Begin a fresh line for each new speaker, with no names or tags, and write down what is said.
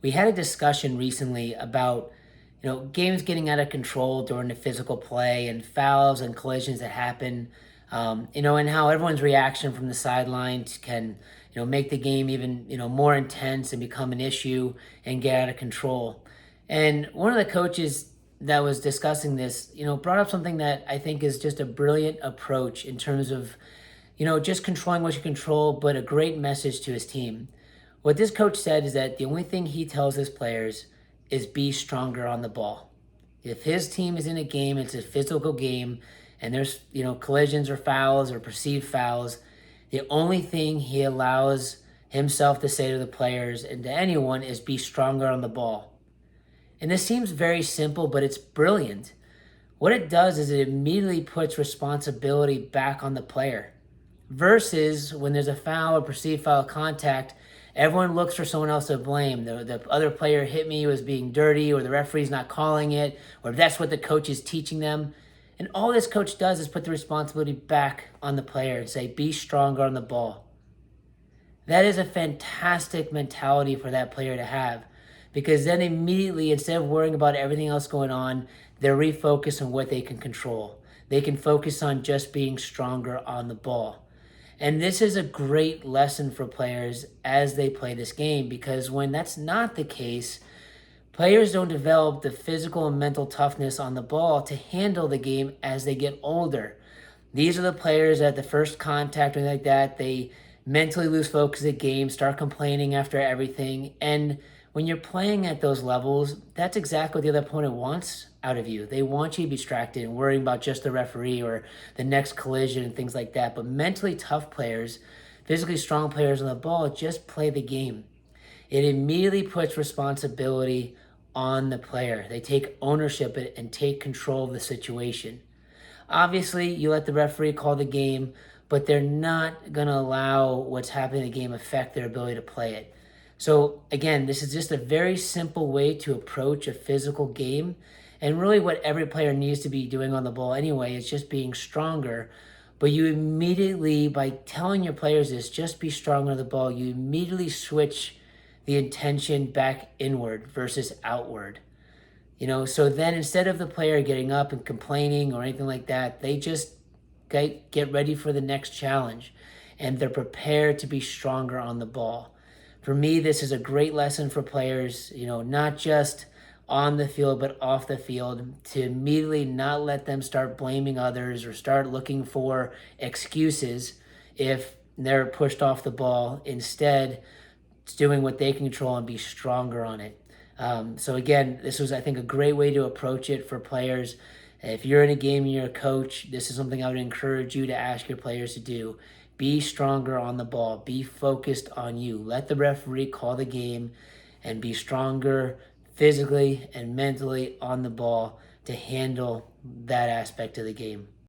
We had a discussion recently about, games getting out of control during the physical play and fouls and collisions that happen, and how everyone's reaction from the sidelines can, make the game even, more intense and become an issue and get out of control. And one of the coaches that was discussing this, brought up something that I think is just a brilliant approach in terms of, just controlling what you control, but a great message to his team. What this coach said is that the only thing he tells his players is be stronger on the ball. If his team is in a game, it's a physical game, and there's, collisions or fouls or perceived fouls, the only thing he allows himself to say to the players and to anyone is be stronger on the ball. And this seems very simple, but it's brilliant. What it does is it immediately puts responsibility back on the player. Versus when there's a foul or perceived foul contact, everyone looks for someone else to blame. The other player hit me, was being dirty, or the referee's not calling it, or that's what the coach is teaching them. And all this coach does is put the responsibility back on the player and say, be stronger on the ball. That is a fantastic mentality for that player to have, because then immediately, instead of worrying about everything else going on, they're refocused on what they can control. They can focus on just being stronger on the ball. And this is a great lesson for players as they play this game, because when that's not the case, players don't develop the physical and mental toughness on the ball to handle the game as they get older. These are the players at the first contact or anything like that, they mentally lose focus of the game, start complaining after everything. And when you're playing at those levels, that's exactly what the other opponent wants out of you. They want you to be distracted and worrying about just the referee or the next collision and things like that. But mentally tough players, physically strong players on the ball, just play the game. It immediately puts responsibility on the player. They take ownership and take control of the situation. Obviously, you let the referee call the game, but they're not going to allow what's happening in the game affect their ability to play it. So again, this is just a very simple way to approach a physical game. And really what every player needs to be doing on the ball anyway is just being stronger. But you immediately, by telling your players this, just be stronger on the ball, you immediately switch the intention back inward versus outward. So then instead of the player getting up and complaining or anything like that, they just get ready for the next challenge and they're prepared to be stronger on the ball. For me, this is a great lesson for players, not just on the field, but off the field, to immediately not let them start blaming others or start looking for excuses if they're pushed off the ball. Instead, it's doing what they can control and be stronger on it. So again, this was, I think, a great way to approach it for players. If you're in a game and you're a coach, this is something I would encourage you to ask your players to do. Be stronger on the ball. Be focused on you. Let the referee call the game and be stronger physically and mentally on the ball to handle that aspect of the game.